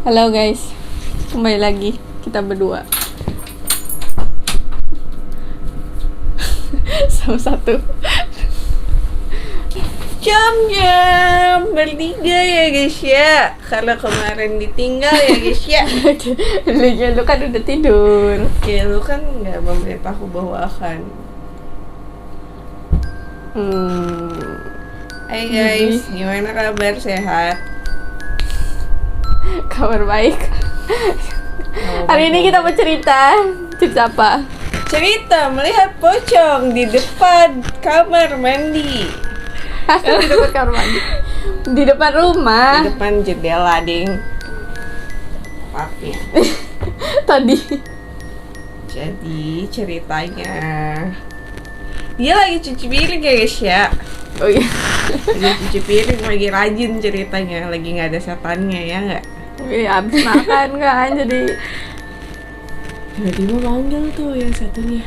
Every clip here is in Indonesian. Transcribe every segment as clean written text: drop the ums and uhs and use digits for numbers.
Halo guys, kembali lagi kita berdua sama satu jam bertiga ya guys ya. Kalau kemarin ditinggal ya guys ya. Lu kan udah tidur. Ya lu kan nggak memberitahu bahwa akan. Hai guys, gimana kabar? Sehat? Kabar baik. Hari ini kita mau cerita apa? Cerita melihat pocong di depan kamar mandi. Di depan kamar mandi? Di depan rumah. Di depan jendela, ding. Maafnya. Tadi. Jadi ceritanya dia lagi cuci piring ya guys ya. Oh iya. Lagi cuci piring, lagi rajin ceritanya. Lagi gak ada setannya ya gak? Iya, abis makan kan, jadi tiba-tiba manggil tuh yang satunya.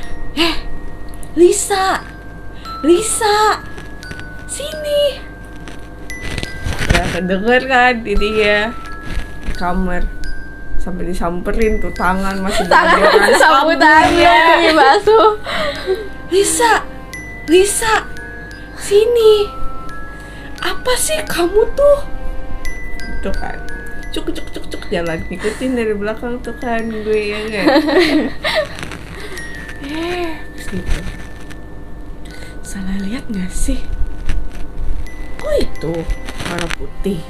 Lisa, sini. Gak kedenger kan dia kamar. Sampai disamperin tuh, tangan masih bergerak sambutannya basuh. Lisa, sini. Apa sih kamu tuh? Itu kan. Cuk jalan ngikutin dari belakang tuh kan gue ya kan. Gitu. Salah lihat nggak sih? Oh itu warna putih.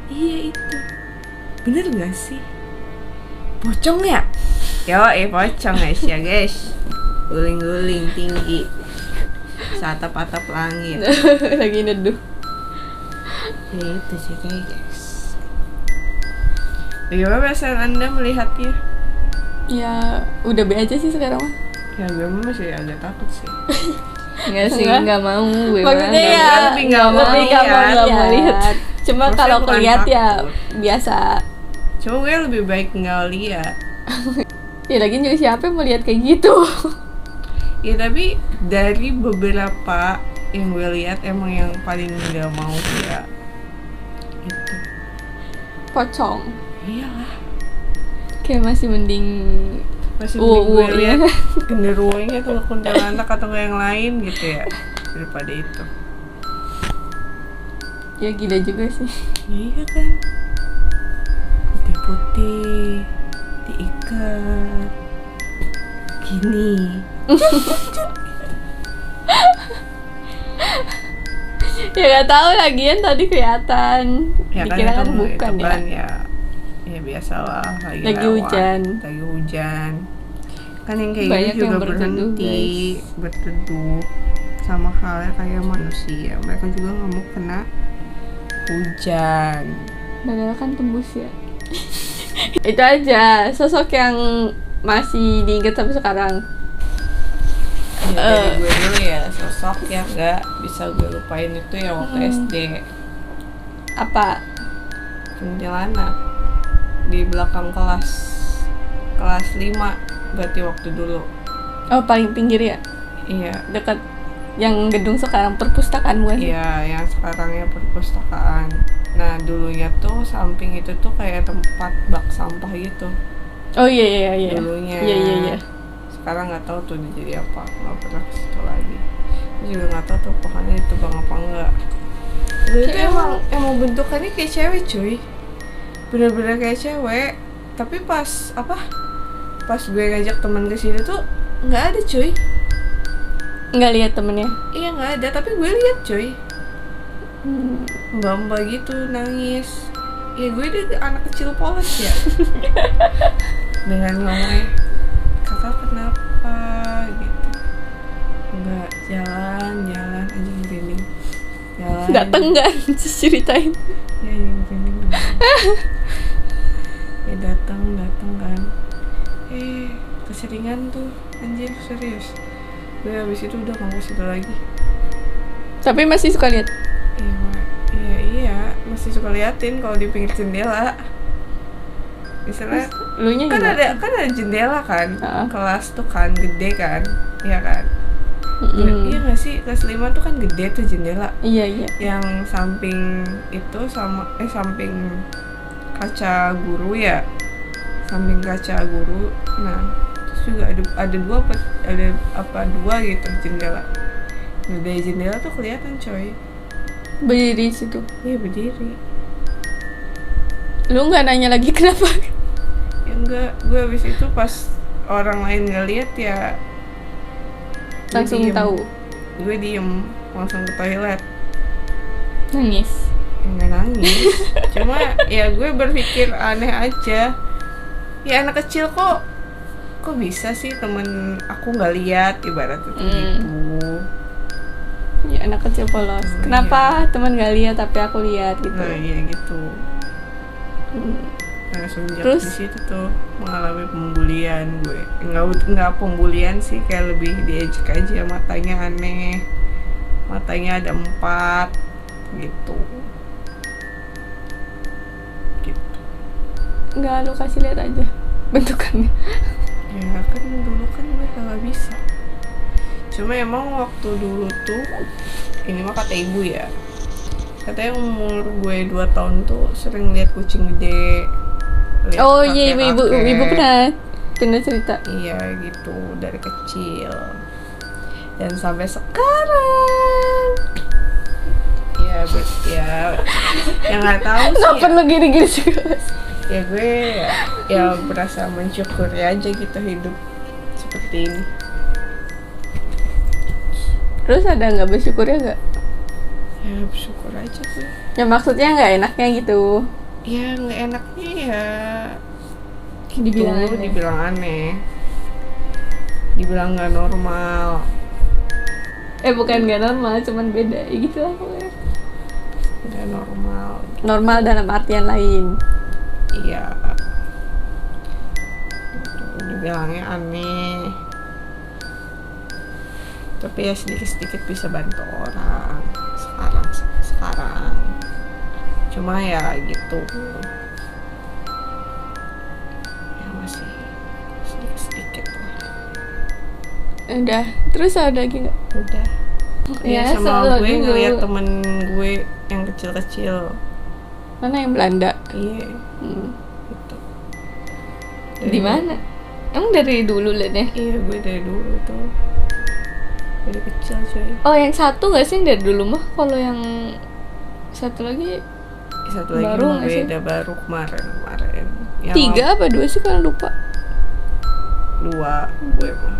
Iya itu. Bener nggak sih? Pocong ya? Pocong guys ya guys. Guling-guling tinggi. Satap-atap langit. Lagi neduh. Ya itu sih guys. Bagaimana perasaan Anda melihatnya? Ya udah be aja sih sekarang mah. Ya gue masih agak takut sih. Enggak sih, enggak mau gue. Maksudnya ya lebih enggak mau lihat. Cuma kalau kelihat ya biasa. Cuma gue lebih baik enggak lihat. Ya lagi juga siapa yang mau lihat kayak gitu. Ya tapi dari beberapa yang gue lihat emang yang paling enggak mau ya itu pocong. Iyalah. Kayak masih mending gue lihat genderuwonya tuh kuntilanak atau yang lain gitu ya daripada itu. Ya gila juga sih. Iya kan. Putih-putih diikat gini. Ya nggak tahu lagian tadi kelihatan. Ya dikira kan bukan ya. Kan ya biasalah lagi hujan. Kan yang kayak banyak gini juga berhenti berteduh sama halnya kayak manusia. Mereka juga nggak mau kena hujan. Padahal kan tembus ya. Itu aja sosok yang masih diingat sampai sekarang. Dari gue dulu ya, sosok yang gak bisa gue lupain itu ya waktu SD. Apa? Kuntilanak di belakang kelas 5 berarti waktu dulu. Oh paling pinggir ya? Iya. Dekat yang gedung sekarang perpustakaan bukan? Iya, yang sekarangnya perpustakaan. Nah dulunya tuh samping itu tuh kayak tempat bak sampah gitu. Oh iya. Dulunya. Iya. Sekarang nggak tahu tuh jadi apa, nggak pernah ke situ lagi. Aku juga nggak tahu tuh pokoknya itu bang apa enggak. Itu emang bentukannya kayak cewek cuy, bener-bener kayak cewek. Tapi pas gue ngajak teman ke sini tuh nggak ada cuy. Nggak lihat temennya? Iya nggak ada, tapi gue lihat cuy. Mbak gitu nangis. Ya gue udah anak kecil polos ya. Dengan ngomongnya kakak kenapa gitu, enggak jalan anjing merinding jalan dateng kan ceritain ya merinding ya datang kan keseringan tuh anjir serius gue habis itu udah nggak ke situ lagi. Tapi masih suka lihat? Iya masih suka liatin kalau di pinggir jendela. Misalnya kan ada jendela kan, kelas tuh kan gede kan, ya kan. Iya nggak sih, kelas 5 tuh kan gede tuh jendela. Iya. Yang samping itu sama samping kaca guru ya, samping kaca guru. Nah terus juga ada dua gitu jendela. Nah, dari jendela tuh kelihatan coy. Berdiri di situ. Iya berdiri. Lu nggak nanya lagi kenapa? Ya enggak, gue abis itu pas orang lain nggak lihat ya Langsung tahu. Gue diem, langsung ke toilet. Nangis. Enggak nangis. Cuma ya gue berpikir aneh aja. Ya anak kecil kok bisa sih temen aku nggak lihat, ibarat itu gitu. Ya anak kecil polos. Kenapa teman nggak lihat tapi aku lihat gitu? Nah iya gitu. Nah semenjak Terus? di situ tuh mengalami pembulian gue. Enggak pembulian sih, kayak lebih diejek aja, matanya aneh, matanya ada 4 gitu. Nggak, lu kasih lihat aja bentukannya. Ya kan dulu kan gue kagak bisa. Cuma emang waktu dulu tuh, ini mah kata ibu ya, katanya umur gue 2 tahun tuh sering lihat kucing gede. Oh iya, ibu pernah cerita. Iya gitu, dari kecil dan sampai sekarang. Ya yang nggak tahu sih. Nggak perlu gini-gini sih. Ya gue ya berasa mensyukuri aja gitu hidup seperti ini. Terus ada nggak bersyukurnya nggak? Ya bersyukur aja gue. Ya maksudnya nggak enaknya gitu. Ya nggak enaknya ya Dibilang gitu, aneh. dibilang aneh, dibilang nggak normal. Bukan nggak normal, cuman beda ya gitu lah pokoknya. Nggak normal. Normal dalam artian lain. Iya gitu, dibilangnya aneh, tapi ya sedikit-sedikit bisa bantu orang sekarang. Cuma ya gitu, ya masih sedikit-sedikit lah. Udah, terus ada lagi nggak? Udah Ya, ya sama selalu gue dulu. ngeliat temen gue yang kecil-kecil. Mana yang Belanda? Iya gitu. Di mana? Emang dari dulu liatnya? Iya gue dari dulu tuh, dari kecil coy. Oh, yang satu nggak sih yang dari dulu mah? Kalau yang satu lagi Satu lagi baru mah nggak sih? beda, baru kemarin yang 3 apa 2 sih kalau lupa. 2 gue mah,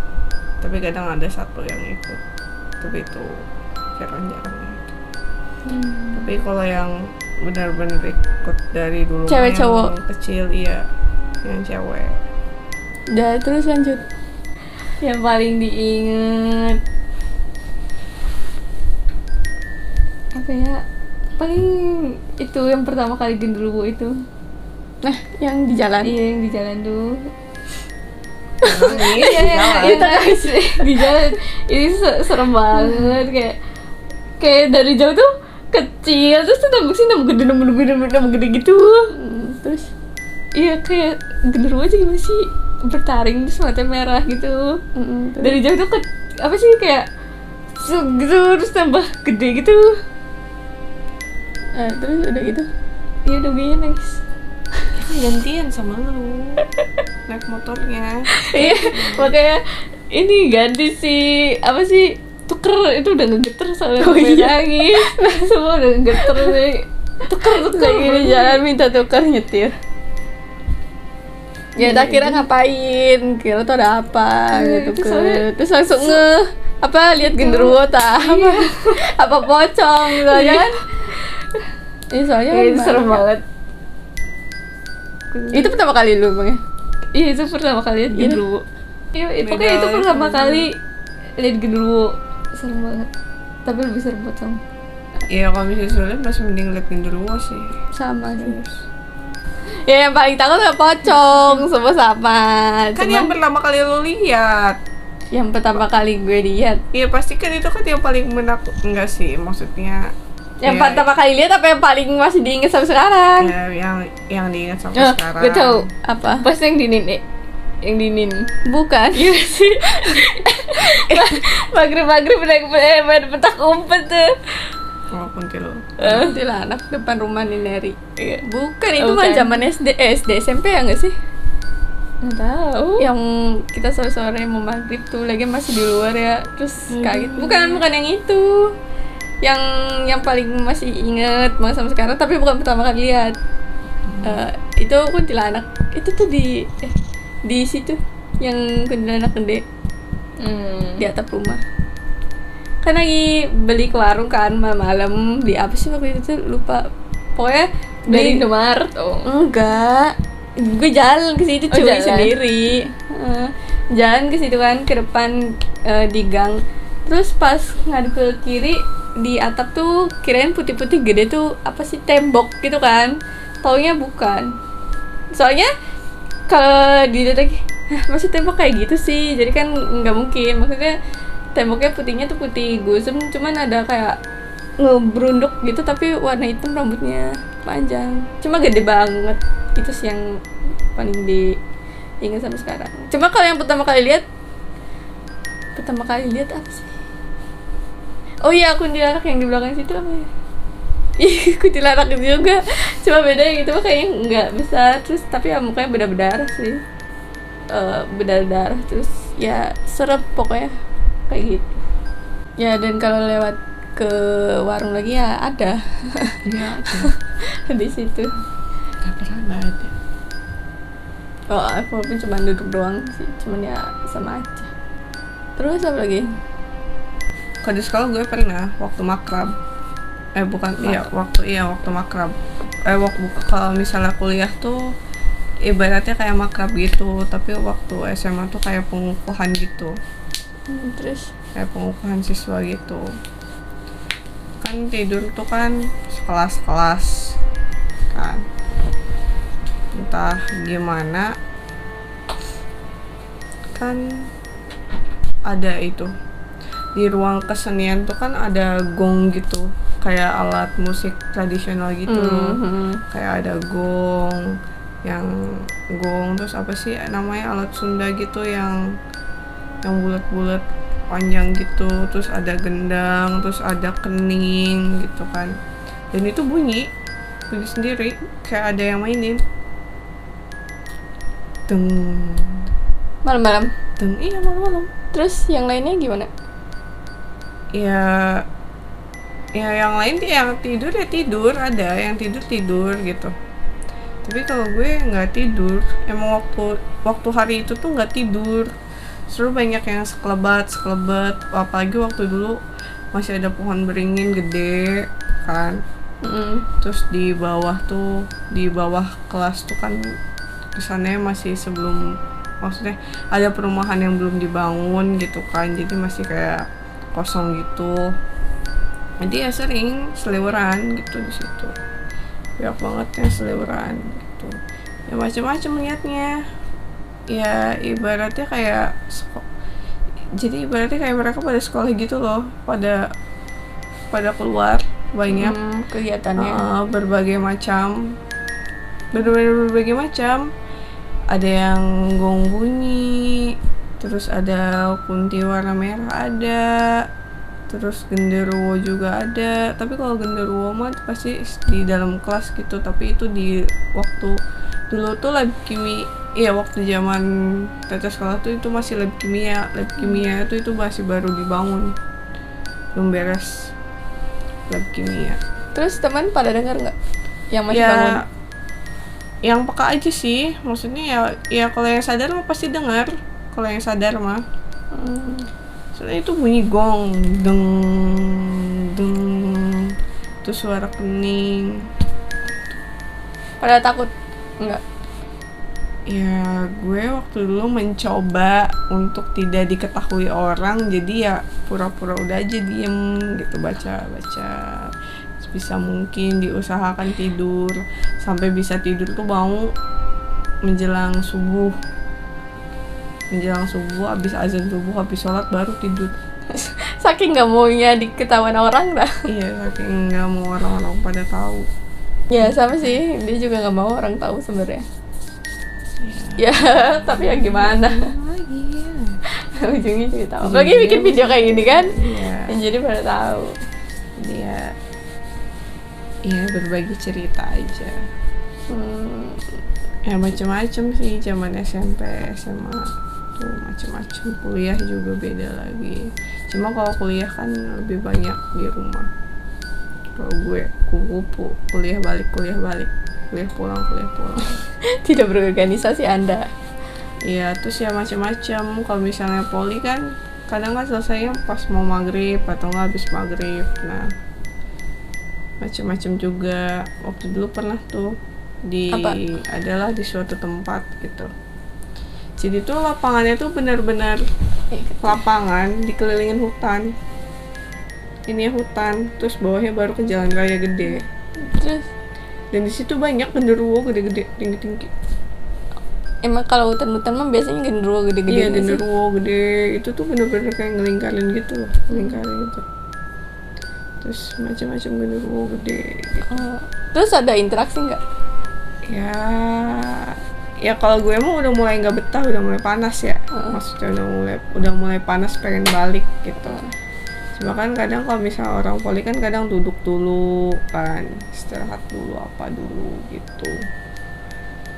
tapi kadang ada 1 yang ikut, tapi itu jarang-jarang gitu. Tapi kalau yang benar-benar ikut dari dulu Cewek mah cowok? yang kecil, iya yang cewek. Udah, terus lanjut. Yang paling diinget apa ya? Paling itu yang pertama kali genderuwo itu. Nah, yang di jalan. Iya, yang di jalan tuh. Nangis Iya, di jalan. itu nangis di jalan. Ini serem banget, kayak dari jauh tuh kecil, terus tuh nambah gede gitu. Terus iya kayak genderuwo aja gimana sih, bertaring terus matanya merah gitu. Dari jauh tuh apa sih kayak gitu, terus tambah gede gitu. Terus udah gitu, iya udah gue nangis. Kan gantian sama lu naik motornya. Iya, makanya ini ganti sih apa sih, tuker itu udah ngegeter soalnya gue nangis. Semua udah ngegeter nih, tuker kayak gini jalan minta tuker nyetir. Ya udah kira ngapain, kira tuh ada apa gitu itu kan. Terus langsung apa lihat genderuwo apa pocong gitu aja kan. Ini soalnya kan Itu serem banget. Itu pertama kali lu Bang ya? Iya, itu pertama kali lihat genderuwo. Iya, pokoknya itu Beda pertama sama kali lihat genderuwo. Serem banget. Tapi lebih serem pocong. Iya kalau misalnya sulit masih mending liat genderuwo sih. Sama sih. Ya yang paling takut ya pocong, semua sama. Kan Cuman yang pertama kali lo lihat. yang pertama kali gue lihat. Iya pasti kan itu kan yang paling menakut. Enggak sih, maksudnya Yang ya, pertama kali lihat apa yang paling masih diingat sampai sekarang? ya, yang diingat sampai Oh, sekarang. gue tahu. Apa? Pas yang dinin, yang dinin. Bukan. Iya sih. Maghrib main petak umpet tuh. Oh, Kuntilanak depan rumah Nineri. Bukan, itu Bukan. mah zaman SD SMP ya nggak sih? Nggak tahu. Yang kita sore-sore mau maghrib tuh lagi masih di luar ya, terus kaget. Bukan yang itu. Yang paling masih inget banget sampai sekarang, tapi bukan pertama kali lihat. Itu kuntilanak. Itu tuh di situ yang kuntilanak gede di atap rumah. Kan lagi beli ke warung kan malam-malam, beli apa sih waktu itu tuh lupa. Pokoknya Dari beli Indomaret. Oh. enggak, gue jalan ke situ Oh, cuy jalan. sendiri. Jalan ke situ kan, ke depan di gang. Terus pas ngadep ke kiri di atap tuh kirain putih-putih gede tuh apa sih, tembok gitu kan. Taunya bukan. Soalnya kalau dilihat lagi, masih tembok kayak gitu sih. Jadi kan nggak mungkin. Maksudnya temboknya putihnya tuh putih gosem, cuman ada kayak ngebrunduk gitu tapi warna hitam, rambutnya panjang. Cuma gede banget. Itu sih yang paling diingat sampai sekarang. Cuma kalau yang pertama kali lihat apa sih? Oh iya, kuntilanak yang di belakang situ apa ya? Ih, kuntilanak itu juga. Cuma beda yang itu mah kayaknya nggak besar, terus tapi ya mukanya berdarah sih. Berdarah terus ya serem pokoknya kayak gitu. Ya, dan kalau lewat ke warung lagi ya ada. Iya, Di situ. nggak pernah nggak ada. Oh, walaupun cuma duduk doang sih, cuman ya sama aja. Terus apa lagi? Kalau di sekolah gue pernah waktu makrab. Waktu makrab. Kalau misalnya kuliah tuh ibaratnya kayak makrab gitu, tapi waktu SMA tuh kayak pengukuhan gitu. Terus Kayak pengukuhan siswa gitu. Kan tidur tuh kan sekelas-kelas kan. Entah gimana kan ada itu di ruang kesenian tuh kan ada gong gitu, kayak alat musik tradisional gitu. Kayak ada gong terus apa sih namanya, alat Sunda gitu yang bulat-bulat panjang gitu, terus ada gendang, terus ada kening gitu kan, dan itu bunyi sendiri kayak ada yang mainin. Deng malam-malam. deng, iya malam-malam. Terus yang lainnya gimana? Ya yang lain yang tidur ya tidur, ada yang tidur gitu. Tapi kalau gue nggak tidur, emang waktu hari itu tuh nggak tidur. Selalu banyak yang sekelebat, apalagi waktu dulu masih ada pohon beringin gede kan. Terus di bawah kelas tuh kan kesannya masih maksudnya ada perumahan yang belum dibangun gitu kan, jadi masih kayak kosong gitu. Jadi ya sering seliweran gitu di situ. Banyak banget yang seliweran gitu. Ya macam-macam niatnya. Ya ibaratnya kayak mereka pada sekolah gitu loh, pada keluar banyak kegiatannya. berbagai macam. Bener-bener berbagai macam. Ada yang gong bunyi, terus ada kunti warna merah ada, terus genderuwo juga ada. Tapi kalau genderuwo mah pasti di dalam kelas gitu, tapi itu di waktu dulu tuh lab kimia. Iya, waktu zaman tata sekolah tuh itu masih lab kimia. Lab kimia itu masih baru dibangun, belum beres lab kimia. Terus teman pada dengar nggak yang masih Ya, bangun? yang peka aja sih, maksudnya ya kalau yang sadar mah pasti dengar. Kalau yang sadar mah soalnya itu bunyi gong, deng deng, terus suara kening. Pada takut nggak? Ya gue waktu dulu mencoba untuk tidak diketahui orang, jadi ya pura-pura udah aja diem gitu, baca sebisa mungkin, diusahakan tidur. Sampai bisa tidur tuh mau menjelang subuh, habis azan subuh, habis sholat baru tidur. Saking nggak maunya diketahuan orang dah. Iya, saking nggak mau orang-orang pada tahu. Ya sama sih, dia juga nggak mau orang tahu sebenarnya. Ya tapi ya gimana? Lagi ya. ujungnya juga tahu. Lagi bikin video kayak gini kan, Iya. jadi pada tahu. Dia ya berbagi cerita aja. Ya macam-macam sih zaman SMP, SMA tuh macam-macam. Kuliah juga beda lagi. Cuma kalau kuliah kan lebih banyak di rumah. Kalau gue kupu kuliah balik, kuliah pulang. Tidak berorganisasi Anda. Iya, terus ya macam-macam. Kalau misalnya poli kan kadang kan selesainya pas mau maghrib atau nggak habis maghrib. Nah, macam-macam juga. Waktu dulu pernah tuh Apa? adalah di suatu tempat gitu. Jadi tuh lapangannya tuh benar-benar lapangan dikelilingin hutan. Ini hutan, terus bawahnya baru ke jalan raya gede. Terus Dan di situ banyak genderuwo gede-gede, tinggi-tinggi. emang kalau hutan-hutan mah biasanya genderuwo gede-gede. Iya, nggak sih? genderuwo gede. Itu tuh bener-bener kayak ngelingkarin gitu loh, ngelingkarin gitu. Terus macam-macam genderuwo gede gitu. Oh. Terus ada interaksi nggak? Ya kalau gue emang udah mulai nggak betah, udah mulai panas ya. Maksudnya udah mulai panas, pengen balik gitu. Cuma kan kadang kalau misalnya orang poli kan kadang duduk dulu kan, istirahat dulu apa dulu gitu.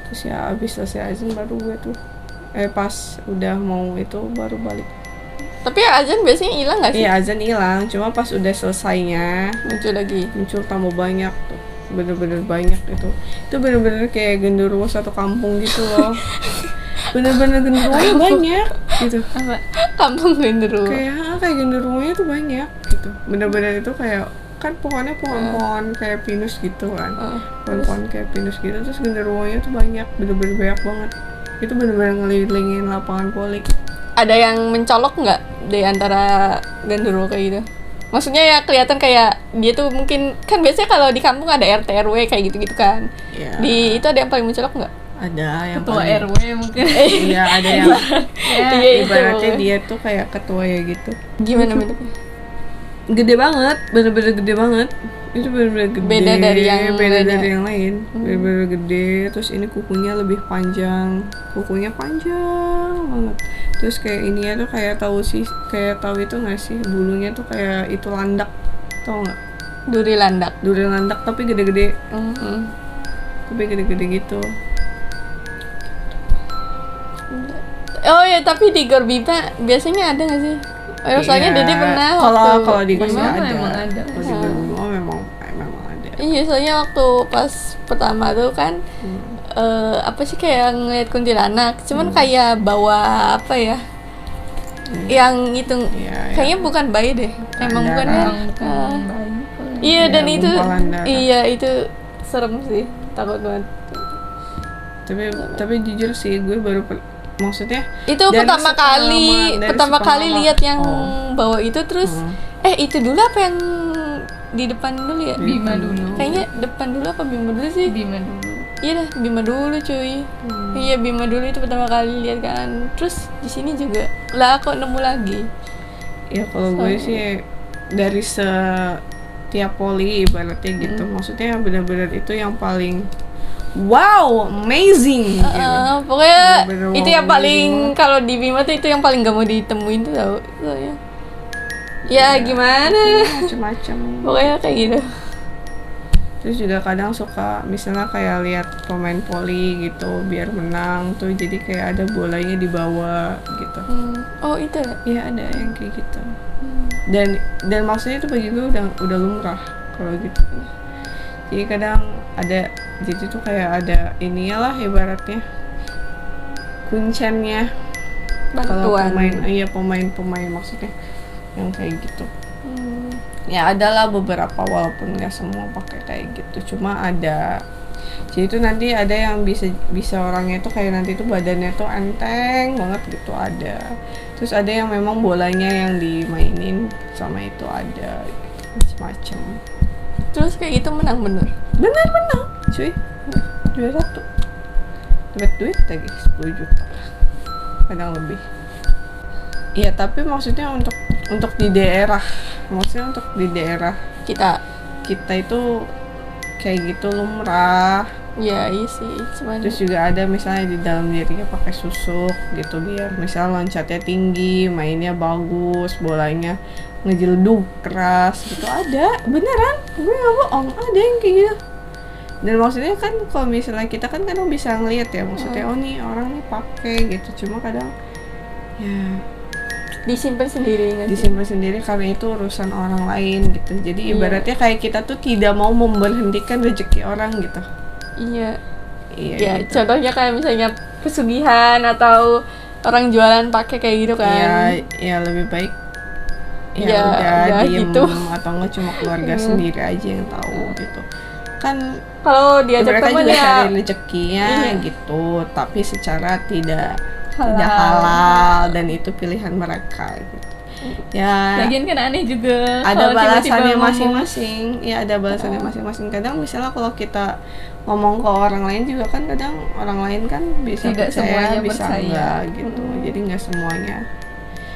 Terus ya habis selesai azan baru gue tuh pas udah mau itu baru balik. Tapi azan biasanya hilang nggak sih? Iya, azan hilang, cuma pas udah selesainya Muncul lagi. muncul tambah banyak tuh, bener-bener banyak itu bener-bener kayak genderuwo satu kampung gitu loh. Bener-bener genderuwo banyak gitu, Apa? Kampung genderuwo. kayak genderuwonya tuh banyak gitu, bener-bener itu kayak kan pohonnya pohon-pohon kayak pinus gitu kan, pohon-pohon kayak pinus gitu, terus genderuwonya tuh banyak, bener-bener banyak banget. Itu bener-bener ngelilingin lapangan poli. Ada yang mencolok nggak di antara genderuwo kayak gitu? Maksudnya ya kelihatan kayak dia tuh mungkin kan biasanya kalau di kampung ada RT RW kayak gitu-gitu kan. Ya, Di itu ada yang paling mencolok nggak? ada yang Ketua paling- RW mungkin. Iya, ada yang Iya, itu. ibaratnya dia tuh kayak ketua ya gitu. Gimana bentuknya? Gede banget, bener-bener gede banget. Itu bener-bener gede. Beda dari yang beda lainnya. dari yang lain. Bener-bener gede. Terus ini kukunya lebih panjang. Kukunya panjang banget. Terus kayak ininya tuh kayak tahu itu nggak sih? Bulunya tuh kayak itu landak, tau nggak? Duri landak. Duri landak tapi gede-gede. Mhm. Tapi gede-gede gitu. Oh ya, tapi di Gorbima biasanya ada nggak sih? Oh, soalnya Iya. Dede pernah Kalau di Gor Memang ada. memang ada. Kalau di Gor memang ada. Iya, soalnya waktu pas pertama tuh kan apa sih kayak ngeliat kuntilanak, cuman kayak bawa apa ya? Yang itu Iya, kayaknya bukan bayi deh. Emang Ada bukan kan? ya? Bukan bayi. kalau- Iya, Iya, dan itu gumpalan darah. iya itu serem sih, takut banget. Tapi jujur sih gue maksudnya Itu dari pertama sepengalaman- dari kali sepengalaman- lihat yang bawa itu terus Hmm. itu dulu apa yang di depan dulu ya? Bima dulu. Kayaknya depan dulu apa Bima dulu sih? Bima dulu. Iya dah, Bima dulu cuy. Iya, Bima dulu itu pertama kali lihat kan. Terus di sini juga lah kok nemu lagi. ya kalau gue sih dari setiap poli ibaratnya gitu, maksudnya benar-benar itu yang paling wow, amazing gitu. Pokoknya Bener-bener itu yang wow, paling kalau di Bima tuh itu yang paling gak mau ditemuin tuh tau. Soalnya ya gimana? Macam-macam. Pokoknya kayak gitu. Terus juga kadang suka misalnya kayak lihat pemain poli gitu biar menang tuh, jadi kayak ada bolanya dibawa gitu. Oh itu ya? Ya ada yang kayak gitu. Dan maksudnya itu bagi gue udah lumrah kalau gitu. Jadi kadang ada, jadi tuh kayak ada ininya lah ibaratnya kuncennya kalau pemain maksudnya yang kayak gitu. Ya adalah beberapa, walaupun nggak semua pakai kayak gitu, cuma ada. Jadi itu nanti ada yang bisa orangnya tuh kayak nanti tuh badannya tuh enteng banget gitu, ada. Terus ada yang memang bolanya yang dimainin sama itu ada gitu, macam-macam. Terus kayak gitu menang bener. Bener menang cuy, 2-1 dapat duit lagi 10 juta kadang lebih. Iya, tapi maksudnya untuk di daerah, Kita kita itu kayak gitu lumrah. Ya iya sih, cuman Terus juga ada misalnya di dalam dirinya pakai susuk gitu, biar misal loncatnya tinggi, mainnya bagus, bolanya ngejeleduk keras gitu. Ada, beneran, gue nggak bohong, ada yang kayak gitu. Dan maksudnya kan kalau misalnya kita kan kadang bisa ngeliat ya, maksudnya oh nih orang nih pakai gitu, cuma kadang ya disimpan sendiri nggak sih? disimpan sendiri karena itu urusan orang lain gitu. Jadi Iya. ibaratnya kayak kita tuh tidak mau memberhentikan rezeki orang gitu. Iya. Iya Ya, gitu. contohnya kayak misalnya pesugihan atau orang jualan pakai kayak gitu kan. Ya lebih baik ya Ya, udah diem gitu. atau enggak cuma keluarga sendiri aja yang tahu gitu. Kan Kalau diajak mereka temen juga ya cari rezekinya Iya. gitu, tapi secara tidak Halal. halal dan itu pilihan mereka gitu. Ya lagian kan aneh juga ada kalau balasannya tiba-tiba ngomong. masing-masing. Ya ada balasannya masing-masing. Kadang misalnya kalau kita ngomong ke orang lain juga kan kadang orang lain kan bisa Tidak percaya, semuanya bisa percaya. enggak gitu. Jadi nggak semuanya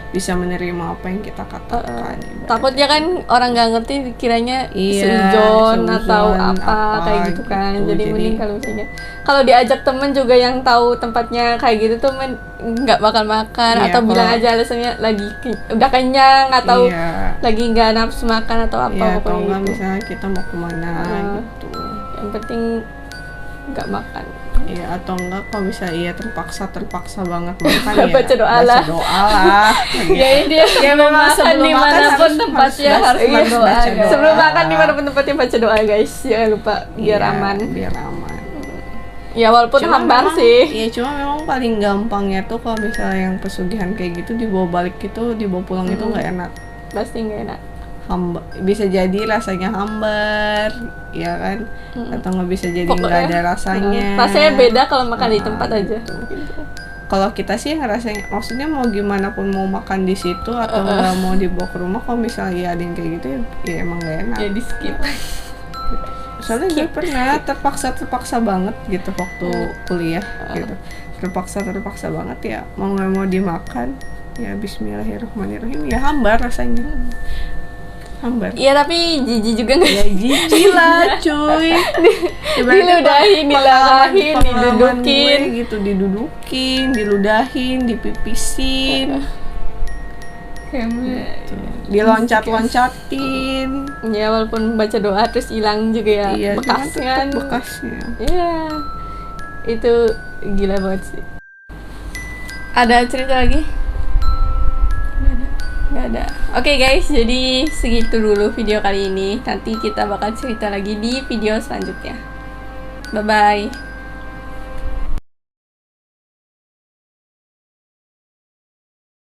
bisa menerima apa yang kita katakan. ibaratnya. Takutnya kan orang nggak ngerti kiranya Iya, seujon atau seuzon, apa kayak gitu kan. gitu. Jadi Jadi- mending kalau misalnya kalau diajak temen juga yang tahu tempatnya kayak gitu tuh nggak bakal makan Iya, atau bilang kalau- aja alasannya lagi udah kenyang atau Iya. lagi nggak nafsu makan atau apa Iya, atau pokoknya enggak gitu. misalnya kita mau kemana gitu. Yang penting nggak makan. Iya, atau enggak kalau misalnya iya terpaksa banget makan ya Baca doa lah. baca doa lah. Ya dia Ya, memang sebelum makan dimanapun harus tempatnya baca- harus iya, berdoa baca guys. doa. Sebelum makan dimanapun tempatnya baca doa guys, jangan lupa biar Iya, aman. biar aman. Ya walaupun hambar memang- sih. Iya, cuma memang paling gampangnya tuh kalau misalnya yang pesugihan kayak gitu dibawa balik itu, dibawa pulang itu nggak enak. Pasti nggak enak. Bisa jadi rasanya hambar, ya kan? Atau nggak bisa jadi nggak ada rasanya. Rasanya beda kalau makan di Nah, tempat aja. Kalau kita sih ngerasanya, maksudnya mau gimana pun mau makan di situ atau nggak mau dibawa ke rumah, kalau misalnya ada yang kayak gitu ya emang nggak enak. Ya di skip. Soalnya gue pernah terpaksa banget gitu waktu kuliah gitu, terpaksa banget ya mau nggak mau dimakan ya Bismillahirrahmanirrahim ya hambar rasanya, hambar. Iya tapi jijik juga nggak Ya jijik lah cuy. Diludahin, dilarahin, didudukin. gitu, diludahin, dipipisin, diloncat-loncatin. Ya walaupun baca doa terus hilang juga ya Iya, cuman bekasnya. tetep bekasnya. Iya. Itu gila banget sih. Ada cerita lagi? Nggak ada. Oke guys, jadi segitu dulu video kali ini. Nanti kita bakal cerita lagi di video selanjutnya. Bye bye.